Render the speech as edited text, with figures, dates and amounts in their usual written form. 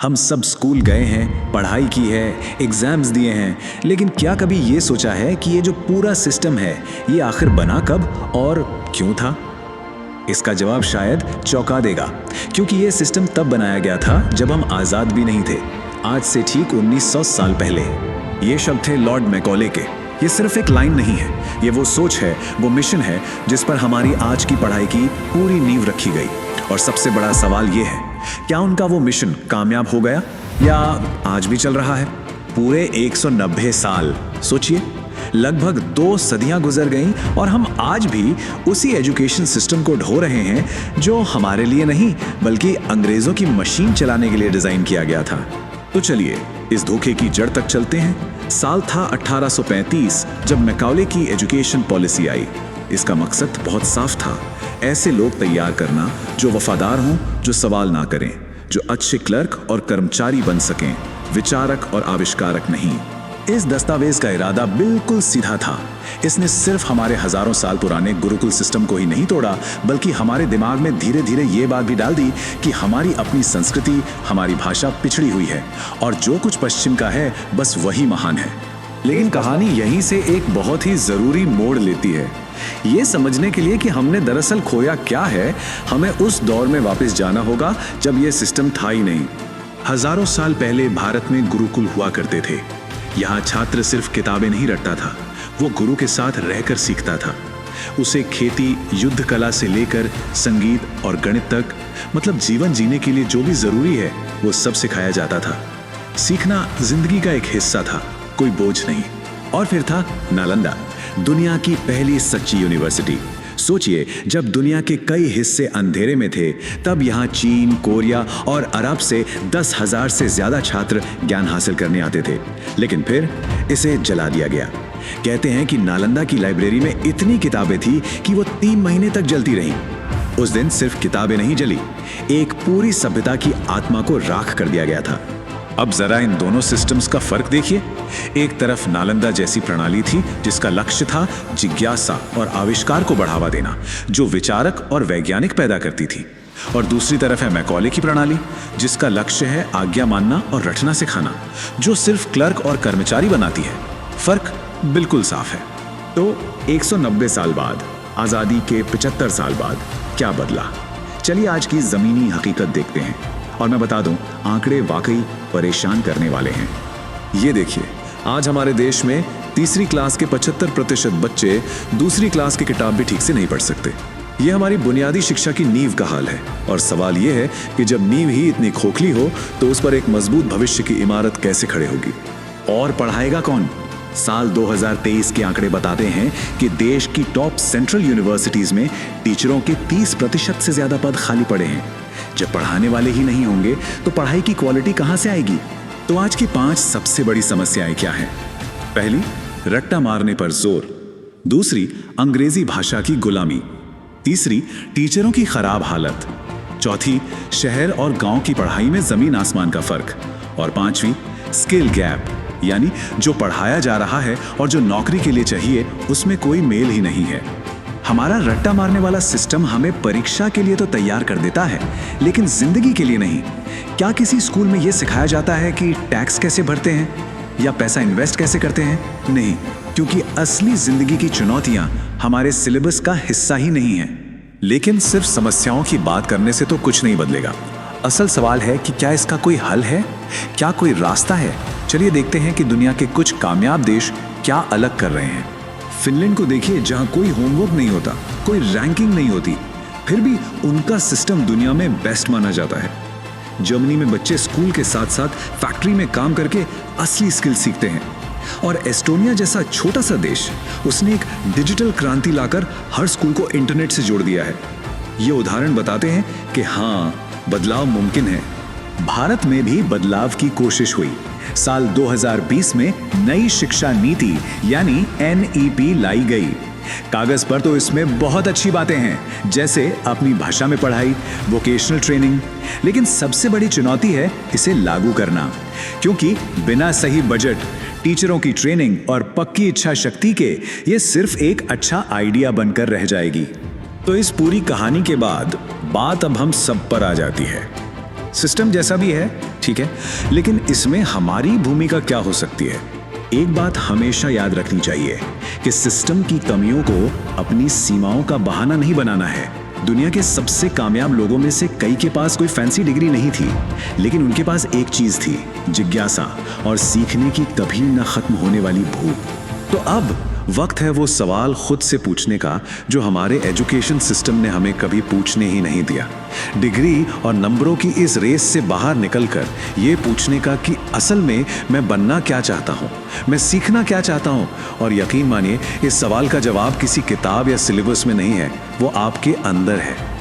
हम सब स्कूल गए हैं, पढ़ाई की है, एग्जाम्स दिए हैं, लेकिन क्या कभी ये सोचा है कि ये जो पूरा सिस्टम है ये आखिर बना कब और क्यों था? इसका जवाब शायद चौंका देगा, क्योंकि ये सिस्टम तब बनाया गया था जब हम आज़ाद भी नहीं थे, आज से ठीक 1900 साल पहले। ये शब्द थे लॉर्ड मैकॉले के। ये सिर्फ एक लाइन नहीं है, ये वो सोच है, वो मिशन है जिस पर हमारी आज की पढ़ाई की पूरी नींव रखी गई। और सबसे बड़ा सवाल ये है, क्या उनका वो मिशन कामयाब हो गया या आज भी चल रहा है? पूरे 190 साल सोचिए, लगभग 2 सदियां गुजर गईं और हम आज भी उसी एजुकेशन सिस्टम को ढो रहे हैं जो हमारे लिए नहीं बल्कि अंग्रेजों की मशीन चलाने के लिए डिजाइन किया गया था। तो चलिए इस धोखे की जड़ तक चलते हैं। साल था 1835 जब मैकॉले की एजुकेशन पॉलिसी आई। इसका मकसद बहुत साफ था, ऐसे लोग तैयार करना जो वफादार हों, जो सवाल ना करें, जो अच्छे क्लर्क और कर्मचारी बन सकें, विचारक और आविष्कारक नहीं। इस दस्तावेज का इरादा बिल्कुल सीधा था। इसने सिर्फ हमारे हजारों साल पुराने गुरुकुल सिस्टम को ही नहीं तोड़ा, बल्कि हमारे दिमाग में धीरे धीरे ये बात भी डाल दी कि हमारी अपनी संस्कृति, हमारी भाषा पिछड़ी हुई है और जो कुछ पश्चिम का है बस वही महान है। लेकिन कहानी यहीं से एक बहुत ही जरूरी मोड़ लेती है। ये समझने के लिए कि हमने दरअसल खोया क्या है, हमें उस दौर में वापस जाना होगा जब यह सिस्टम था ही नहीं। हजारों साल पहले भारत में गुरुकुल हुआ करते थे। यहाँ छात्र सिर्फ किताबें नहीं रटता था, वो गुरु के साथ रहकर सीखता था। उसे खेती, युद्ध कला से लेकर संगीत और गणित तक, मतलब जीवन जीने के लिए जो भी जरूरी है वो सब सिखाया जाता था। सीखना जिंदगी का एक हिस्सा था, कोई बोझ नहीं। और फिर था नालंदा, दुनिया की पहली सच्ची यूनिवर्सिटी। सोचिए, जब दुनिया के कई हिस्से अंधेरे में थे, तब यहाँ चीन, कोरिया और अरब से 10,000 से ज्यादा छात्र ज्ञान हासिल करने आते थे। लेकिन फिर इसे जला दिया गया। कहते हैं कि नालंदा की लाइब्रेरी में इतनी किताबें थी कि वो 3 महीने तक जलती रहीं। उस दिन सिर्फ किताबें नहीं जली, एक पूरी सभ्यता की आत्मा को राख कर दिया गया था। अब जरा इन दोनों सिस्टम्स का फर्क देखिए। एक तरफ नालंदा जैसी प्रणाली थी जिसका लक्ष्य था जिज्ञासा और आविष्कार को बढ़ावा देना, जो विचारक और वैज्ञानिक पैदा करती थी। और दूसरी तरफ है मैकॉले की प्रणाली, जिसका लक्ष्य है आज्ञा मानना और रटना सिखाना, जो सिर्फ क्लर्क और कर्मचारी बनाती है। फर्क बिल्कुल साफ है। तो 190 साल बाद, आजादी के 75 साल बाद क्या बदला? चलिए आज की जमीनी हकीकत देखते हैं। और मैं बता दूं, आंकड़े वाकई परेशान करने वाले हैं। ये देखिए, आज हमारे देश में तीसरी क्लास के 75% बच्चे दूसरी क्लास की किताब भी ठीक से नहीं पढ़ सकते। ये हमारी बुनियादी शिक्षा की नींव का हाल है। और सवाल ये है कि जब नींव ही इतनी खोखली हो तो उस पर एक मजबूत भविष्य की इमारत कैसे खड़े होगी? और पढ़ाएगा कौन? साल 2023 के आंकड़े बताते हैं कि देश की टॉप सेंट्रल यूनिवर्सिटीज में टीचरों के 30% से ज्यादा पद खाली पड़े हैं। जब पढ़ाने वाले ही नहीं होंगे तो पढ़ाई की क्वालिटी कहां से आएगी? तो आज की 5 सबसे बड़ी समस्याएं क्या हैं? पहली, रट्टा मारने पर जोर। दूसरी, अंग्रेजी भाषा की गुलामी। तीसरी, टीचरों की खराब हालत। चौथी, शहर और गांव की पढ़ाई में जमीन आसमान का फर्क। और पांचवी, स्किल गैप, यानी जो पढ़ाया जा रहा है और जो नौकरी के लिए चाहिए उसमें कोई मेल ही नहीं है। हमारा रट्टा मारने वाला सिस्टम हमें परीक्षा के लिए तो तैयार कर देता है, लेकिन जिंदगी के लिए नहीं। क्या किसी स्कूल में यह सिखाया जाता है कि टैक्स कैसे भरते हैं या पैसा इन्वेस्ट कैसे करते हैं? नहीं, क्योंकि असली जिंदगी की चुनौतियां हमारे सिलेबस का हिस्सा ही नहीं है। लेकिन सिर्फ समस्याओं की बात करने से तो कुछ नहीं बदलेगा। असल सवाल है कि क्या इसका कोई हल है? क्या कोई रास्ता है? चलिए देखते हैं कि दुनिया के कुछ कामयाब देश क्या अलग कर रहे हैं। फिनलैंड को देखिए, जहां कोई होमवर्क नहीं होता, कोई रैंकिंग नहीं होती, फिर भी उनका सिस्टम दुनिया में बेस्ट माना जाता है। जर्मनी में बच्चे स्कूल के साथ साथ फैक्ट्री में काम करके असली स्किल सीखते हैं। और एस्टोनिया जैसा छोटा सा देश, उसने एक डिजिटल क्रांति लाकर हर स्कूल को इंटरनेट से जोड़ दिया है। ये उदाहरण बताते हैं कि हाँ, बदलाव मुमकिन है। भारत में भी बदलाव की कोशिश हुई। साल 2020 में नई शिक्षा नीति यानी NEP लाई गई। कागज पर तो इसमें बहुत अच्छी बातें हैं, जैसे अपनी भाषा में पढ़ाई, वोकेशनल ट्रेनिंग। लेकिन सबसे बड़ी चुनौती है इसे लागू करना, क्योंकि बिना सही बजट, टीचरों की ट्रेनिंग और पक्की इच्छा शक्ति के ये सिर्फ एक अच्छा आइडिया बनकर रह जाएगी। तो इस पूरी कहानी के बाद बात अब हम सब पर आ जाती है। सिस्टम जैसा भी है, ठीक है, लेकिन इसमें हमारी भूमिका क्या हो सकती है? एक बात हमेशा याद रखनी चाहिए कि सिस्टम की कमियों को अपनी सीमाओं का बहाना नहीं बनाना है। दुनिया के सबसे कामयाब लोगों में से कई के पास कोई फैंसी डिग्री नहीं थी, लेकिन उनके पास एक चीज थी, जिज्ञासा और सीखने की कभी न खत्म होने वाली भूख। तो अब वक्त है वो सवाल खुद से पूछने का जो हमारे एजुकेशन सिस्टम ने हमें कभी पूछने ही नहीं दिया। डिग्री और नंबरों की इस रेस से बाहर निकलकर ये पूछने का कि असल में मैं बनना क्या चाहता हूँ, मैं सीखना क्या चाहता हूँ। और यकीन मानिए, इस सवाल का जवाब किसी किताब या सिलेबस में नहीं है, वो आपके अंदर है।